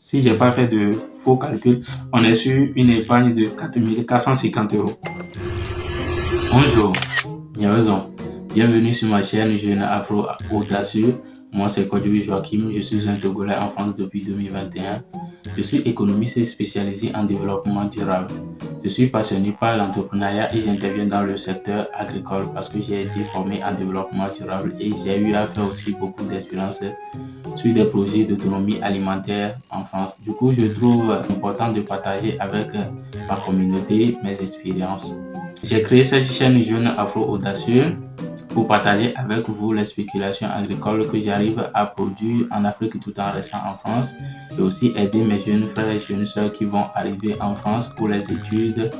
Si j'ai pas fait de faux calcul, on est sur une épargne de 4 450 euros. Bonjour, bien raison. Bienvenue sur ma chaîne Jeune Afro Audacieux. Moi, c'est Kodjoui Joachim. Je suis un Togolais en France depuis 2021. Je suis économiste spécialisé en développement durable. Je suis passionné par l'entrepreneuriat et j'interviens dans le secteur agricole parce que j'ai été formé en développement durable et j'ai eu à faire aussi beaucoup d'expériences sur des projets d'autonomie alimentaire en France. Du coup, je trouve important de partager avec ma communauté mes expériences. J'ai créé cette chaîne Jeune Afro Audacieux pour partager avec vous les spéculations agricoles que j'arrive à produire en Afrique tout en restant en France et aussi aider mes jeunes frères et jeunes sœurs qui vont arriver en France pour les études,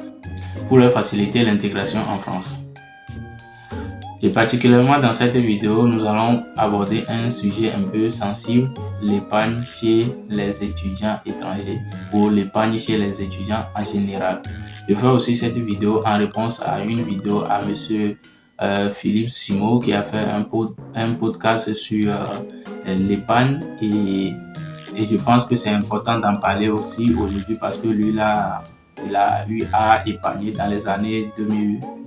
pour leur faciliter l'intégration en France. Et particulièrement dans cette vidéo, nous allons aborder un sujet un peu sensible, l'épargne chez les étudiants étrangers ou l'épargne chez les étudiants en général. Je fais aussi cette vidéo en réponse à une vidéo à monsieur Philippe Simo qui a fait un podcast sur l'épargne et je pense que c'est important d'en parler aussi aujourd'hui parce que lui là, il a eu à épargner dans les années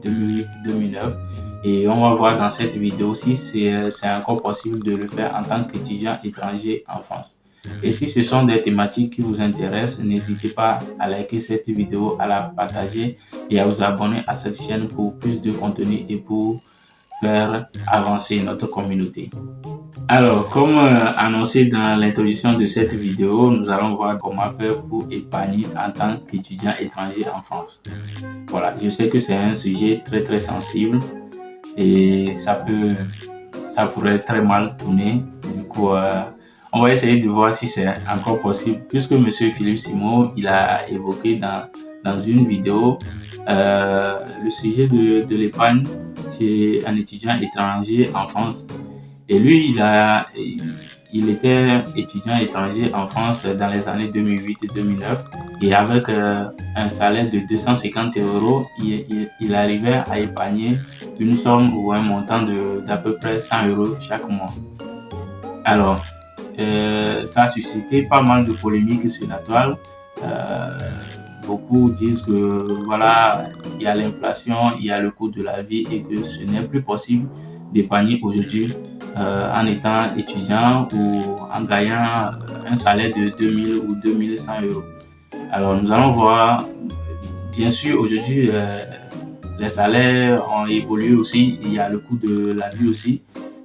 2008-2009 et on va voir dans cette vidéo si c'est encore possible de le faire en tant qu'étudiant étranger en France. Et si ce sont des thématiques qui vous intéressent, n'hésitez pas à liker cette vidéo, à la partager et à vous abonner à cette chaîne pour plus de contenu et pour faire avancer notre communauté. Alors, comme annoncé dans l'introduction de cette vidéo, nous allons voir comment faire pour épargner en tant qu'étudiant étranger en France. Voilà, je sais que c'est un sujet très très sensible et ça pourrait très mal tourner. Du coup, on va essayer de voir si c'est encore possible, puisque monsieur Philippe Simo, il a évoqué dans une vidéo le sujet de l'épargne chez un étudiant étranger en France. Et lui, il était étudiant étranger en France dans les années 2008 et 2009. Et avec un salaire de 250 euros, il arrivait à épargner une somme ou un montant d'à peu près 100 euros chaque mois. Alors, ça a suscité pas mal de polémiques sur la toile. Beaucoup disent que voilà, il y a l'inflation, il y a le coût de la vie et que ce n'est plus possible d'épargner aujourd'hui en étant étudiant ou en gagnant un salaire de 2000 ou 2100 euros. Alors nous allons voir, bien sûr aujourd'hui les salaires ont évolué aussi, il y a le coût de la vie aussi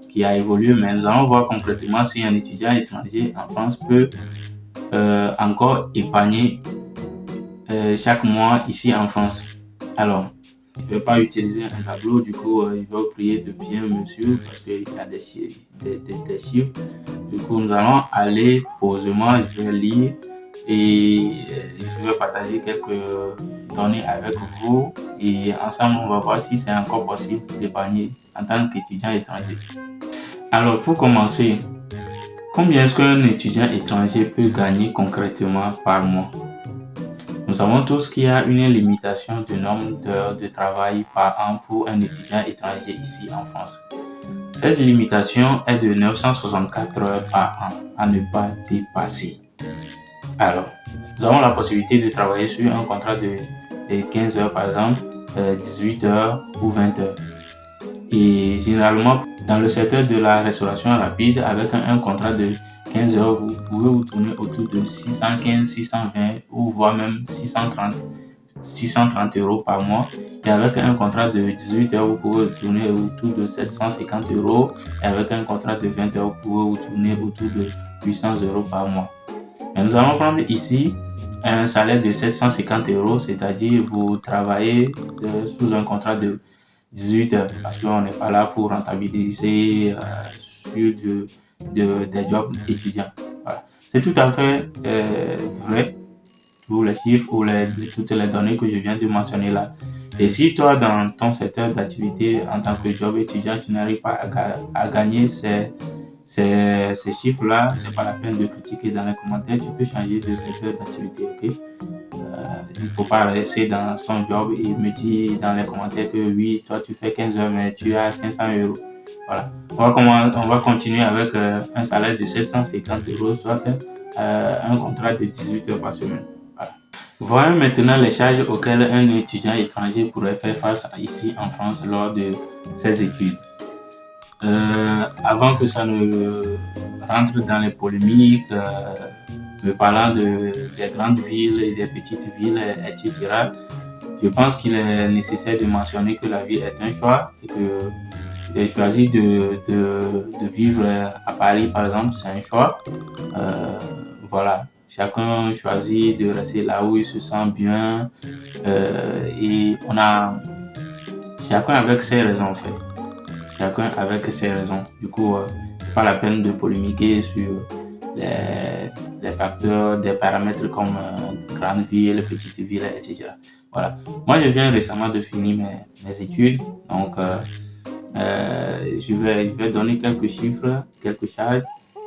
qui a évolué, mais nous allons voir concrètement si un étudiant étranger en France peut encore épargner chaque mois ici en France. Alors, je ne vais pas utiliser un tableau, du coup, je vais vous prier de bien me suivre parce qu'il y a des chiffres. Du coup, nous allons aller posément, je vais lire et je vais partager quelques données avec vous et ensemble, on va voir si c'est encore possible d'épargner en tant qu'étudiant étranger. Alors, pour commencer, combien est-ce qu'un étudiant étranger peut gagner concrètement par mois? Nous savons tous qu'il y a une limitation du nombre d'heures de travail par an pour un étudiant étranger ici en France. Cette limitation est de 964 heures par an à ne pas dépasser. Alors, nous avons la possibilité de travailler sur un contrat de 15 heures par exemple, 18 heures ou 20 heures. Et généralement, dans le secteur de la restauration rapide, avec un contrat de 15 heures, vous pouvez vous tourner autour de 615, 620 ou voire même 630 euros par mois. Et avec un contrat de 18 heures, vous pouvez vous tourner autour de 750 euros. Et avec un contrat de 20 heures, vous pouvez vous tourner autour de 800 euros par mois. Et nous allons prendre ici un salaire de 750 euros, c'est-à-dire vous travaillez sous un contrat de 18 heures parce qu'on n'est pas là pour rentabiliser sur des jobs étudiants. Voilà. C'est tout à fait vrai pour les chiffres ou toutes les données que je viens de mentionner là. Et si toi, dans ton secteur d'activité en tant que job étudiant, tu n'arrives pas à gagner ces chiffres-là, c'est pas la peine de critiquer dans les commentaires. Tu peux changer de secteur d'activité, ok? Il ne faut pas rester dans son job et me dire dans les commentaires que oui, toi tu fais 15 heures mais tu as 500 euros. Voilà. On va continuer avec un salaire de 750 euros, soit un contrat de 18 heures par semaine. Voilà. Voyons maintenant les charges auxquelles un étudiant étranger pourrait faire face ici en France lors de ses études. Avant que ça ne rentre dans les polémiques, me parlant des grandes villes et des petites villes, etc., je pense qu'il est nécessaire de mentionner que la vie est un choix et que j'ai choisi de vivre à Paris, par exemple, c'est un choix. Voilà, chacun choisit de rester là où il se sent bien et on a chacun avec ses raisons en fait. Chacun avec ses raisons. Du coup, c'est pas la peine de polémiquer sur les facteurs, des paramètres comme grande ville, petite ville, etc. Voilà. Moi, je viens récemment de finir mes études, donc je vais donner quelques chiffres, quelques charges,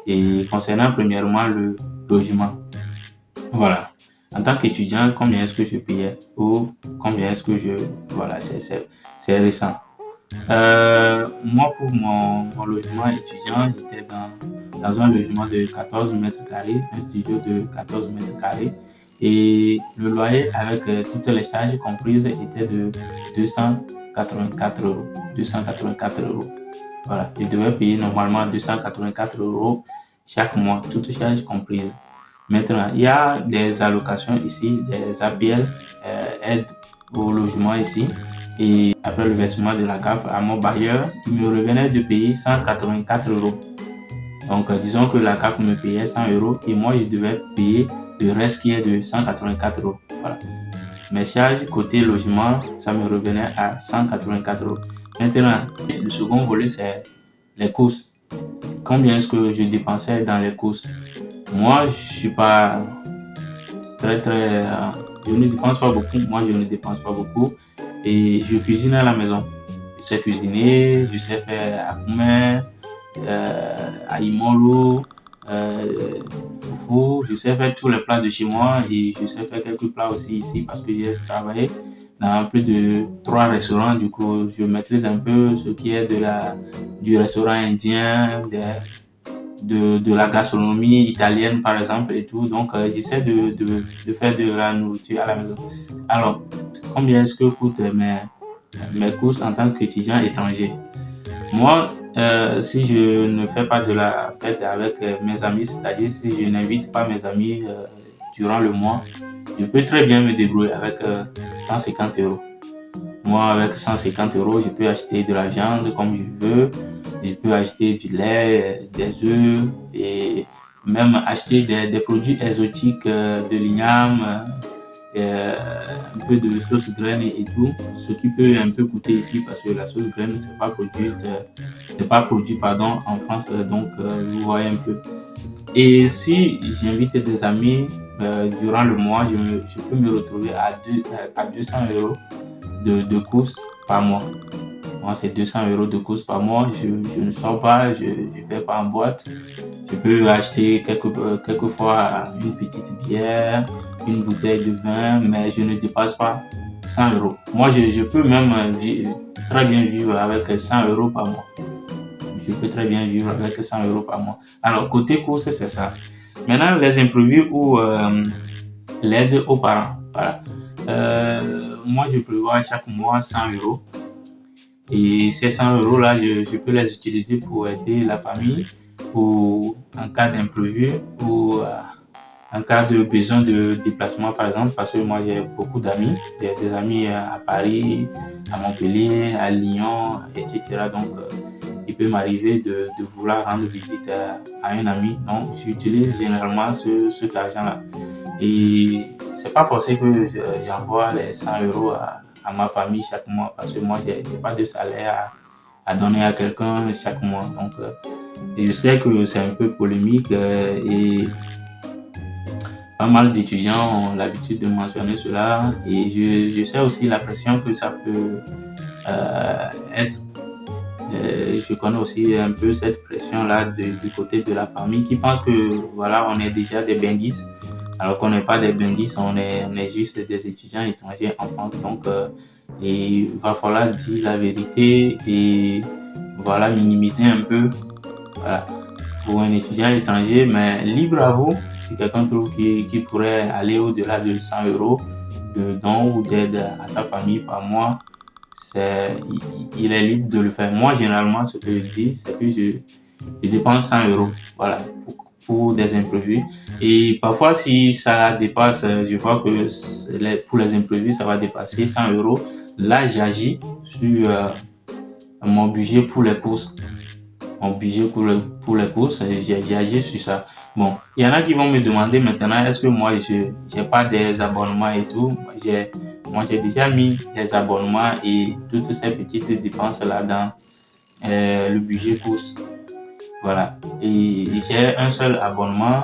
et concernant premièrement le logement. Voilà. En tant qu'étudiant, combien est-ce que je payais ou combien est-ce que je... Voilà, c'est récent. Moi, pour mon logement étudiant, j'étais dans un logement de 14 mètres carrés, un studio de 14 mètres carrés. Et le loyer avec toutes les charges comprises était de 284 euros. 284 euros. Voilà, je devais payer normalement 284 euros chaque mois, toutes charges comprises. Maintenant, il y a des allocations ici, des APL, aide au logement ici. Et après le versement de la CAF à mon bailleur, il me revenait de payer 184 euros. Donc, disons que la CAF me payait 100 euros et moi, je devais payer le reste qui est de 184 euros. Voilà. Mes charges côté logement, ça me revenait à 184 euros. Maintenant, le second volet, c'est les courses. Combien est-ce que je dépensais dans les courses? Moi, je suis pas très... je ne dépense pas beaucoup. Moi, je ne dépense pas beaucoup. Et je cuisine à la maison. Je sais cuisiner, je sais faire akoumen, aimolo, foufou. Je sais faire tous les plats de chez moi et je sais faire quelques plats aussi ici parce que j'ai travaillé dans plus de 3 restaurants. Du coup, je maîtrise un peu ce qui est du restaurant indien, de la gastronomie italienne par exemple et tout. Donc, j'essaie de faire de la nourriture à la maison. Alors, combien est-ce que coûtent mes courses en tant qu'étudiant étranger? Moi, si je ne fais pas de la fête avec mes amis, c'est-à-dire si je n'invite pas mes amis durant le mois, je peux très bien me débrouiller avec 150 euros. Moi, avec 150 euros, je peux acheter de la viande comme je veux. Je peux acheter du lait, des œufs et même acheter des produits exotiques, de l'igname, un peu de sauce graine et tout, ce qui peut un peu coûter ici parce que la sauce graine c'est pas produit pardon en France, donc vous voyez un peu. Et si j'invite des amis durant le mois, je peux me retrouver à 200 euros de courses par mois. Moi, c'est 200 euros de courses par mois. Je ne sors pas, je ne vais pas en boîte. Je peux acheter quelquefois une petite bière, une bouteille de vin, mais je ne dépasse pas 100 euros. Moi, je peux même très bien vivre avec 100 euros par mois. Je peux très bien vivre avec 100 euros par mois. Alors, côté courses, c'est ça. Maintenant, les imprévus ou l'aide aux parents. Voilà. Moi, je prévois chaque mois 100 euros. Et ces 100 euros là, je peux les utiliser pour aider la famille ou en cas d'imprévu ou en cas de besoin de déplacement par exemple, parce que moi j'ai beaucoup d'amis, j'ai des amis à Paris, à Montpellier, à Lyon, etc. Donc il peut m'arriver de vouloir rendre visite à un ami. Donc j'utilise généralement cet argent là. Et c'est pas forcé que j'envoie les 100 euros à ma famille chaque mois parce que moi j'ai pas de salaire à donner à quelqu'un chaque mois. Donc et je sais que c'est un peu polémique et pas mal d'étudiants ont l'habitude de mentionner cela et je sais aussi la pression que ça peut être. Je connais aussi un peu cette pression-là du côté de la famille qui pense que voilà, on est déjà des benguistes alors qu'on n'est pas des benguistes, on est juste des étudiants étrangers en France. Donc, il va falloir dire la vérité et voilà, minimiser un peu. Voilà. pour un étudiant étranger, mais libre à vous. Si quelqu'un trouve qui pourrait aller au-delà de 100 euros de dons ou d'aide à sa famille par mois, il est libre de le faire. Moi, généralement, ce que je dis, c'est que je dépense 100 euros, voilà, pour des imprévus. Et parfois, si ça dépasse, je vois que pour les imprévus, ça va dépasser 100 euros. Là, j'agis sur mon budget pour les courses. Mon budget pour les courses, j'ai agi sur ça. Bon, il y en a qui vont me demander maintenant, est-ce que moi, je n'ai pas des abonnements et tout. Moi, j'ai déjà mis des abonnements et toutes ces petites dépenses-là dans le budget course. Voilà. Et j'ai un seul abonnement,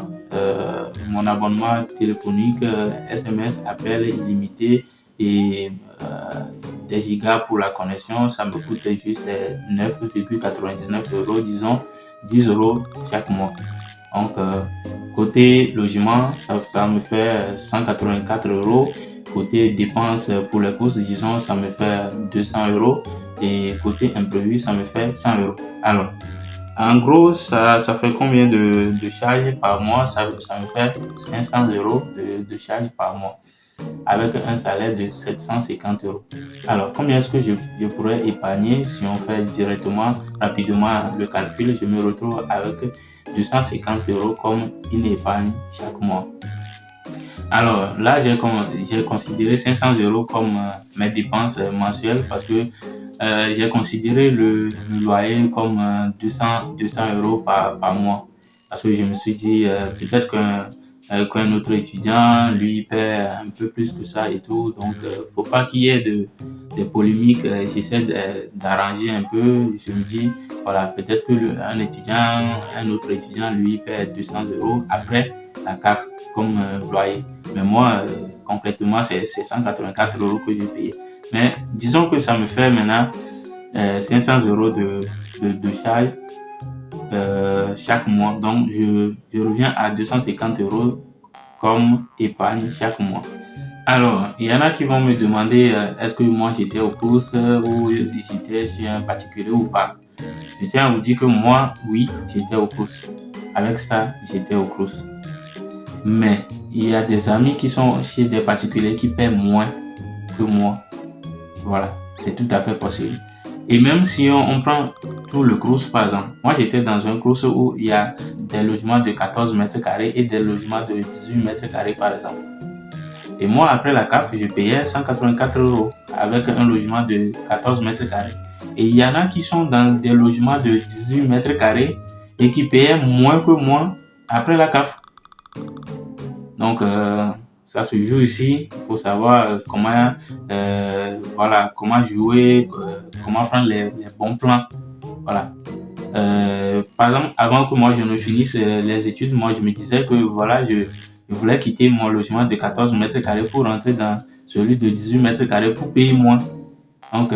mon abonnement téléphonique, SMS, appel illimité et des gigas pour la connexion. Ça me coûte juste 9,99 euros, disons 10 euros chaque mois. Donc, côté logement, ça me fait 184 euros. Côté dépenses pour les courses, disons, ça me fait 200 euros. Et côté imprévu, ça me fait 100 euros. Alors, en gros, ça fait combien de charges par mois? Ça me fait 500 euros de charges par mois avec un salaire de 750 euros. Alors, combien est-ce que je pourrais épargner si on fait directement, rapidement le calcul? Je me retrouve avec 250 euros comme une épargne chaque mois. Alors là, j'ai considéré 500 euros comme mes dépenses mensuelles parce que j'ai considéré le loyer comme 200 euros par mois. Parce que je me suis dit, peut-être qu'un autre étudiant, lui, paie un peu plus que ça et tout. Donc, faut pas qu'il y ait des polémiques. J'essaie d'arranger un peu. Je me dis, voilà, peut-être que un autre étudiant, lui, paie 200 euros après la CAF comme loyer. Mais moi, concrètement, c'est 184 euros que j'ai payé. Mais disons que ça me fait maintenant 500 euros de charge chaque mois. Donc, je reviens à 250 euros comme épargne chaque mois. Alors, il y en a qui vont me demander est-ce que moi j'étais aux courses ou j'étais chez un particulier ou pas. Je tiens à vous dire que moi, oui, j'étais aux courses. Avec ça, j'étais aux courses. Mais il y a des amis qui sont chez des particuliers qui paient moins que moi. Voilà, c'est tout à fait possible. Et même si on prend tout le Crous par exemple, moi j'étais dans un Crous où il y a des logements de 14 mètres carrés et des logements de 18 mètres carrés par exemple. Et moi après la CAF, je payais 184 euros avec un logement de 14 mètres carrés. Et il y en a qui sont dans des logements de 18 mètres carrés et qui payaient moins que moi après la CAF. Donc, ça se joue ici. Il faut savoir comment jouer, comment prendre les bons plans. Voilà. Par exemple, avant que moi je ne finisse les études, moi je me disais que voilà, je voulais quitter mon logement de 14 mètres carrés pour rentrer dans celui de 18 mètres carrés pour payer moins. Donc,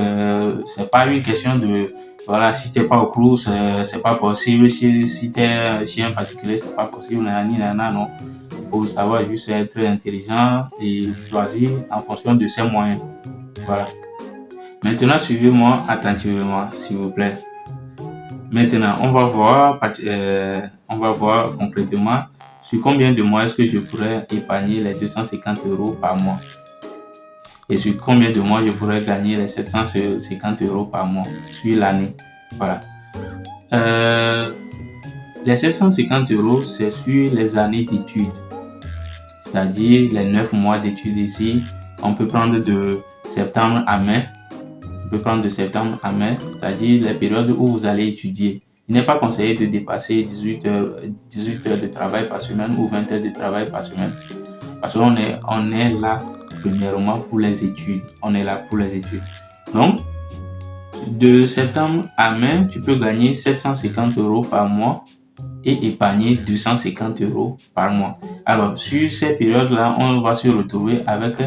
c'est pas une question de voilà, si t'es pas au Crous, c'est pas possible. Si t'es chez un particulier, c'est pas possible. Non. Il faut savoir juste être intelligent et choisir en fonction de ses moyens. Voilà. Maintenant, suivez-moi attentivement, s'il vous plaît. Maintenant, on va voir concrètement sur combien de mois est-ce que je pourrais épargner les 250 euros par mois. Et sur combien de mois je pourrais gagner les 750 euros par mois sur l'année. Voilà. Les 750 euros, c'est sur les années d'études. C'est-à-dire les 9 mois d'études ici. On peut prendre de septembre à mai. C'est-à-dire les périodes où vous allez étudier. Il n'est pas conseillé de dépasser 18 heures de travail par semaine ou 20 heures de travail par semaine. Parce qu'on est là premièrement pour les études. Donc, de septembre à mai, tu peux gagner 750 euros par mois et épargner 250 euros par mois. Alors, sur ces périodes-là, on va se retrouver avec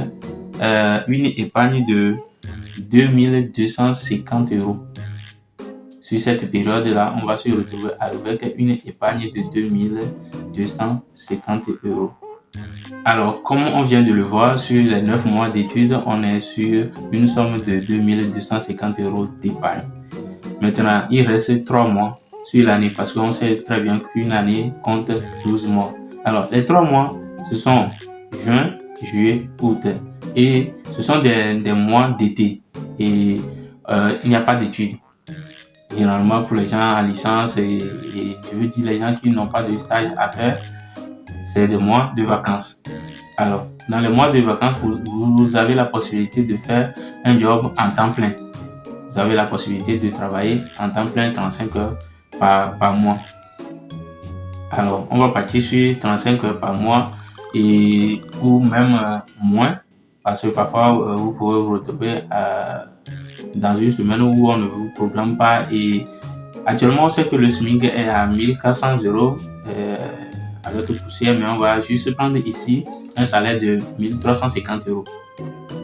une épargne de 2250 euros. Sur cette période-là, on va se retrouver avec une épargne de 2250 euros. Alors, comme on vient de le voir, sur les 9 mois d'études, on est sur une somme de 2250 euros d'épargne. Maintenant, il reste 3 mois sur l'année parce qu'on sait très bien qu'une année compte 12 mois. Alors, les 3 mois, ce sont juin, juillet, août. Et ce sont des mois d'été. Et il n'y a pas d'études. Généralement, pour les gens en licence et je veux dire les gens qui n'ont pas de stage à faire, c'est des mois de vacances. Alors, dans les mois de vacances, vous avez la possibilité de faire un job en temps plein. Vous avez la possibilité de travailler en temps plein 35 heures par mois. Alors, on va partir sur 35 heures par mois et ou même moins parce que parfois vous pouvez vous retrouver dans une semaine où on ne vous programme pas et actuellement on sait que le SMIC est à 1400 euros avec poussière, mais on va juste prendre ici un salaire de 1350 euros.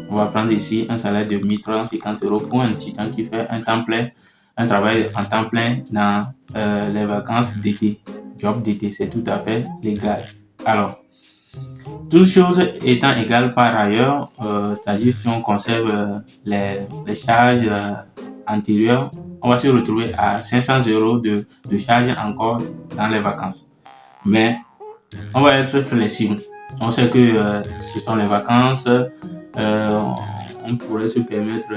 On va prendre ici un salaire de 1350 euros pour un étudiant qui fait un temps plein, un travail en temps plein dans les vacances d'été. Job d'été, c'est tout à fait légal. Alors, toutes choses étant égales par ailleurs, c'est-à-dire si on conserve les charges antérieures, on va se retrouver à 500 euros de charges encore dans les vacances. Mais on va être flexible. On sait que ce sont les vacances, on pourrait se permettre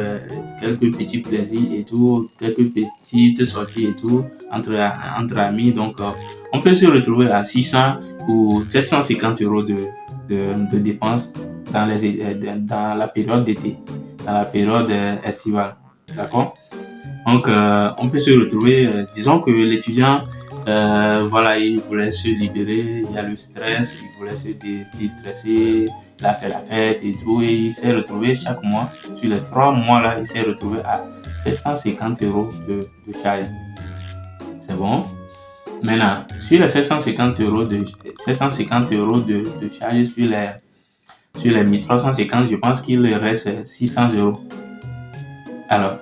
quelques petits plaisirs et tout, quelques petites sorties et tout entre amis. Donc, on peut se retrouver à 600 ou 750 euros de dépenses dans la période d'été, dans la période estivale. D'accord? Donc, on peut se retrouver, disons que l'étudiant, voilà, il voulait se libérer, il y a le stress, il voulait se déstresser, il a fait la fête et tout, et il s'est retrouvé chaque mois, sur les 3 mois là, il s'est retrouvé à 750 euros de charge. C'est bon? Maintenant, sur les 750 euros de charge sur les 1350, je pense qu'il reste 600 euros. Alors,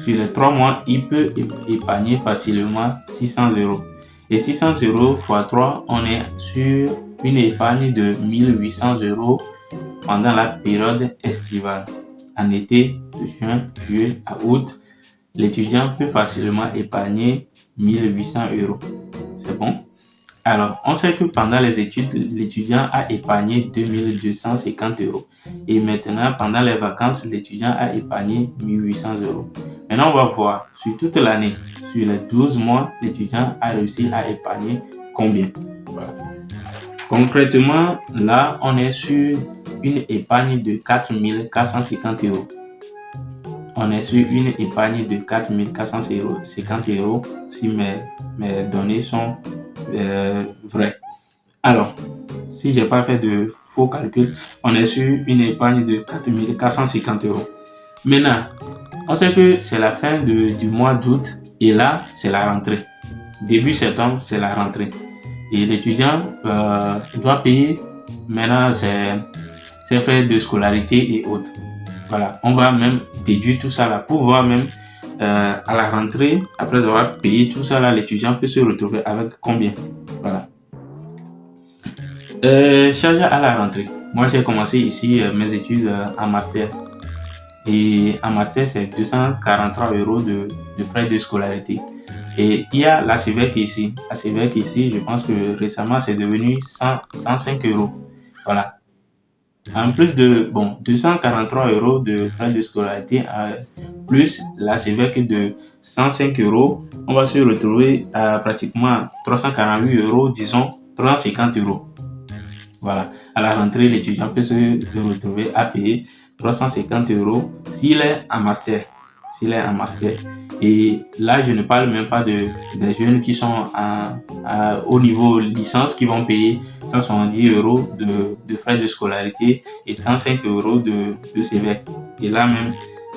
sur les 3 mois, il peut épargner facilement 600 euros. Et 600 euros x 3, on est sur une épargne de 1800 euros pendant la période estivale. En été, de juin, juillet à août, l'étudiant peut facilement épargner 1800 euros. C'est bon? Alors, on sait que pendant les études, l'étudiant a épargné 2250 euros. Et maintenant, pendant les vacances, l'étudiant a épargné 1800 euros. Maintenant, on va voir sur toute l'année, sur les 12 mois, l'étudiant a réussi à épargner combien. Voilà. Concrètement, là, on est sur une épargne de 4450 euros. On est sur une épargne de 4450 euros si mes données sont vraies. Alors, si je n'ai pas fait de faux calculs, on est sur une épargne de 4450 euros. Maintenant, on sait que c'est la fin du mois d'août et là, c'est la rentrée. Début septembre, c'est la rentrée. Et l'étudiant doit payer maintenant ses frais de scolarité et autres. Voilà, on va même déduire tout ça là pour voir même à la rentrée, après avoir payé tout ça là, l'étudiant peut se retrouver avec combien. Voilà. Charge à la rentrée. Moi, j'ai commencé ici mes études en master. Et en master, c'est 243 euros de frais de scolarité. Et il y a la CVEC ici. La CVEC ici, je pense que récemment, c'est devenu 105 euros. Voilà. En plus de 243 euros de frais de scolarité, plus la CVEC de 105 euros, on va se retrouver à pratiquement 348 euros, disons 350 euros. Voilà. À la rentrée, l'étudiant peut se retrouver à payer 350 euros s'il est en master. Et là, je ne parle même pas des jeunes qui sont au niveau licence qui vont payer 170 euros de frais de scolarité et 105 euros de CVEC. Et là même,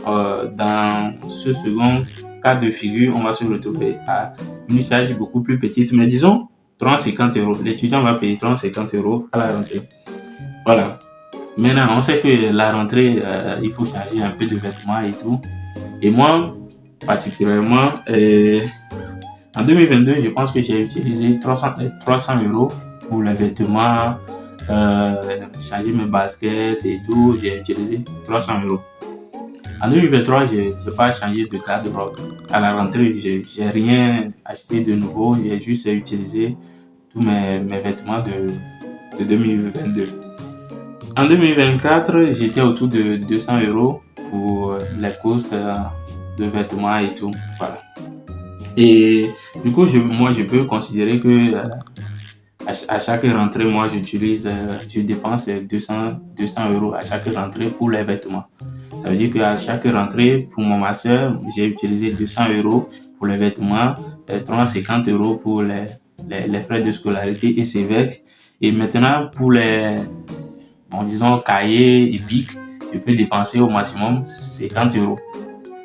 dans ce second cas de figure, on va se retrouver à une charge beaucoup plus petite, mais disons 350 euros. L'étudiant va payer 350 euros à la rentrée. Voilà. Maintenant, on sait que la rentrée, il faut changer un peu de vêtements et tout. Et moi, particulièrement, en 2022, je pense que j'ai utilisé 300 euros pour les vêtements, changer mes baskets et tout. J'ai utilisé 300 euros. En 2023, je n'ai pas changé de garde-robe. À la rentrée, je n'ai rien acheté de nouveau. J'ai juste utilisé tous mes vêtements de 2022. En 2024, j'étais autour de 200 € pour les courses de vêtements et tout. Voilà. Et du coup, je peux considérer que à chaque rentrée, moi, je dépense 200 € à chaque rentrée pour les vêtements. Ça veut dire qu'à chaque rentrée, pour mon master, j'ai utilisé 200 € pour les vêtements, 350 € pour les frais de scolarité et CEVEC. Et maintenant, pour disons, cahiers et bics, je peux dépenser au maximum 50 €.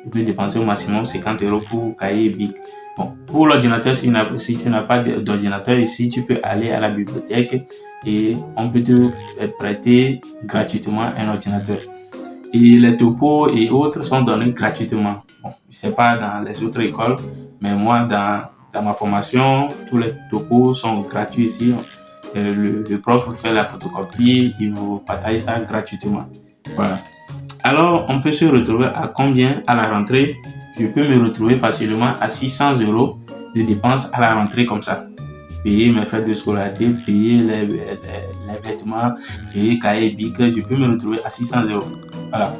Je peux dépenser au maximum 50 € pour cahiers et bics. Bon, pour l'ordinateur, si tu n'as pas d'ordinateur ici, tu peux aller à la bibliothèque et on peut te prêter gratuitement un ordinateur. Et les topos et autres sont donnés gratuitement. Bon, je ne sais pas dans les autres écoles, mais moi, dans ma formation, tous les topos sont gratuits ici. Le prof vous fait la photocopie, il vous partage ça gratuitement. Voilà. Alors, on peut se retrouver à combien à la rentrée? Je peux me retrouver facilement à 600 € de dépenses à la rentrée comme ça. Payer mes frais de scolarité, payer les vêtements, payer cahier bic, je peux me retrouver à 600 €. Voilà.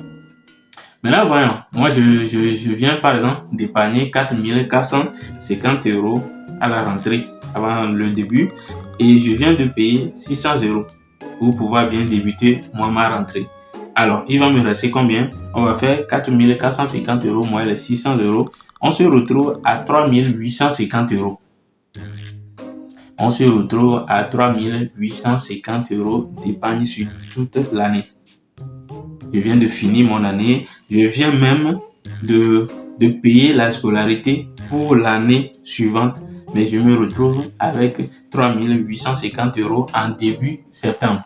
Maintenant, voyons. Moi, je viens par exemple d'épargner 4450 € à la rentrée avant le début et je viens de payer 600 € pour pouvoir bien débuter moi ma rentrée. Alors, il va me rester combien? On va faire 4450 € moins les 600 €. On se retrouve à 3850 €. On se retrouve à 3850 € d'épargne sur toute l'année. Je viens de finir mon année. Je viens même de payer la scolarité pour l'année suivante. Mais je me retrouve avec 3850 € en début septembre.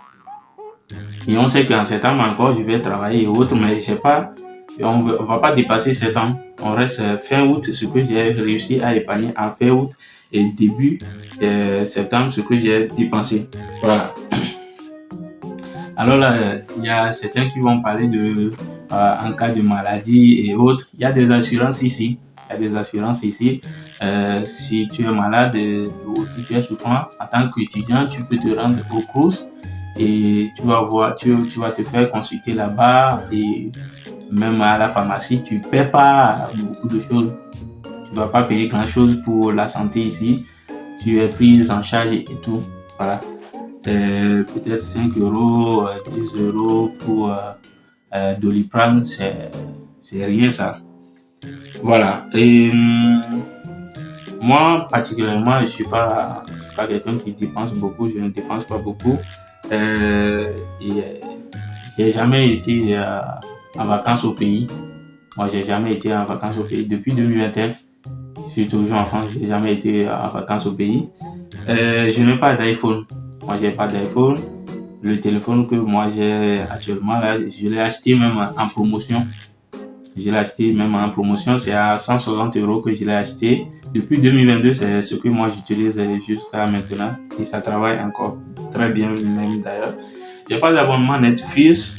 Et on sait qu'en septembre encore, je vais travailler et autres, mais je sais pas, on ne va pas dépasser septembre. On reste fin août, ce que j'ai réussi à épargner en fin août et début septembre, ce que j'ai dépensé. Voilà. Alors là, il y a certains qui vont parler de en cas de maladie et autres. Il y a des assurances ici. Si tu es malade ou si tu es souffrant, en tant qu'étudiant, tu peux te rendre au CROUS et tu vas te faire consulter là-bas et même à la pharmacie, tu ne paies pas beaucoup de choses. Tu ne vas pas payer grand-chose pour la santé ici. Tu es prise en charge et tout. Voilà. Peut-être 5 €, 10 € pour Doliprane, c'est rien ça. Voilà. Et moi, particulièrement, je ne suis pas quelqu'un qui dépense beaucoup. Je ne dépense pas beaucoup. J'ai jamais été en vacances au pays. Moi, j'ai jamais été en vacances au pays. Depuis 2021, je suis toujours en France. J'ai jamais été en vacances au pays. Je n'ai pas d'iPhone. Moi, j'ai pas d'iPhone. Le téléphone que moi j'ai actuellement là, je l'ai acheté même en promotion. C'est à 160 € que je l'ai acheté. Depuis 2022, c'est ce que moi j'utilise jusqu'à maintenant. Et ça travaille encore très bien même d'ailleurs. J'ai pas d'abonnement Netflix.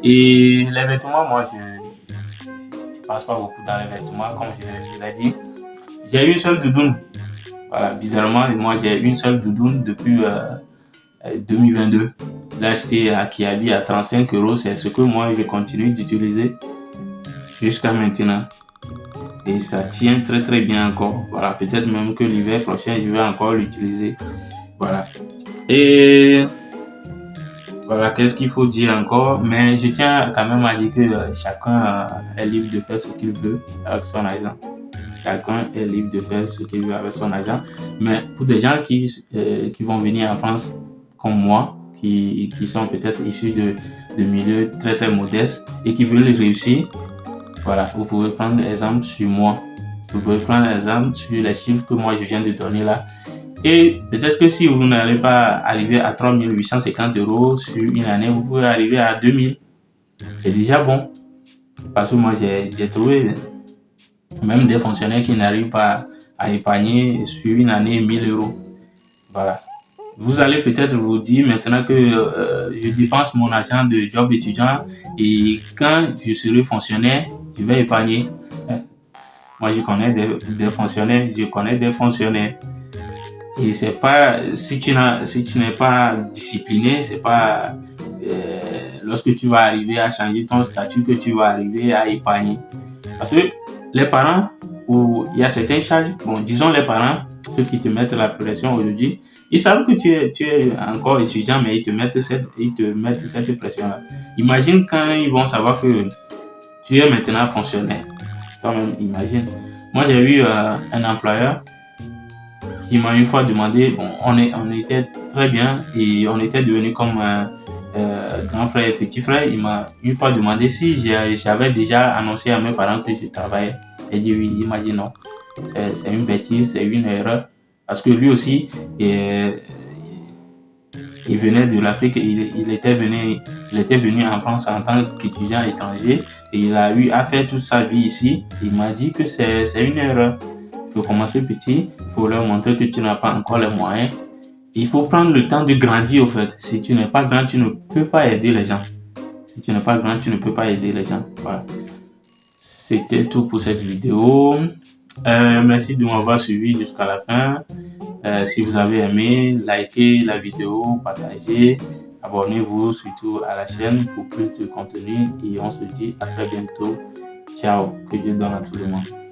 Et les vêtements, moi je ne passe pas beaucoup dans les vêtements, comme je l'ai dit. J'ai une seule doudoune. Voilà, bizarrement, moi j'ai une seule doudoune depuis 2022. Je l'ai acheté à Kiabi à 35 €. C'est ce que moi je continue d'utiliser jusqu'à maintenant. Et ça tient très très bien encore. Voilà, peut-être même que l'hiver prochain, je vais encore l'utiliser. Voilà. Et voilà, qu'est-ce qu'il faut dire encore? Mais je tiens quand même à dire que chacun est libre de faire ce qu'il veut avec son argent. Chacun est libre de faire ce qu'il veut avec son argent. Mais pour des gens qui vont venir en France comme moi, qui sont peut-être issus de milieux très très modestes et qui veulent réussir, voilà, vous pouvez prendre exemple sur moi. Vous pouvez prendre exemple sur les chiffres que moi je viens de donner là. Et peut-être que si vous n'allez pas arriver à 3850 € sur une année, vous pouvez arriver à 2000. C'est déjà bon. Parce que moi j'ai trouvé même des fonctionnaires qui n'arrivent pas à épargner sur une année 1000 €. Voilà. Vous allez peut-être vous dire maintenant que je dépense mon argent de job étudiant et quand je serai fonctionnaire, je vais épargner. Moi, je connais des fonctionnaires, je connais des fonctionnaires. Et c'est pas, si tu n'es pas discipliné, c'est pas lorsque tu vas arriver à changer ton statut que tu vas arriver à épargner. Parce que les parents, où il y a certaines charges, bon, disons les parents, ceux qui te mettent la pression aujourd'hui, ils savent que tu es encore étudiant, mais ils te mettent cette pression-là. Imagine quand ils vont savoir que tu es maintenant fonctionnaire. Toi-même, imagine. Moi, j'ai eu un employeur qui m'a une fois demandé, bon, on était très bien et on était devenus comme grand frère et petit frère. Il m'a une fois demandé si j'avais déjà annoncé à mes parents que je travaillais. J'ai dit oui, il m'a dit non. C'est une bêtise, c'est une erreur. Parce que lui aussi, il venait de l'Afrique, il était venu en France en tant qu'étudiant étranger et il a eu à faire toute sa vie ici. Il m'a dit que c'est une erreur. Il faut commencer petit, il faut leur montrer que tu n'as pas encore les moyens. Il faut prendre le temps de grandir au fait. Si tu n'es pas grand, tu ne peux pas aider les gens. Si tu n'es pas grand, tu ne peux pas aider les gens. Voilà. C'était tout pour cette vidéo. Merci de m'avoir suivi jusqu'à la fin. Si vous avez aimé, likez la vidéo, partagez, abonnez-vous surtout à la chaîne pour plus de contenu et on se dit à très bientôt. Ciao, que Dieu donne à tout le monde.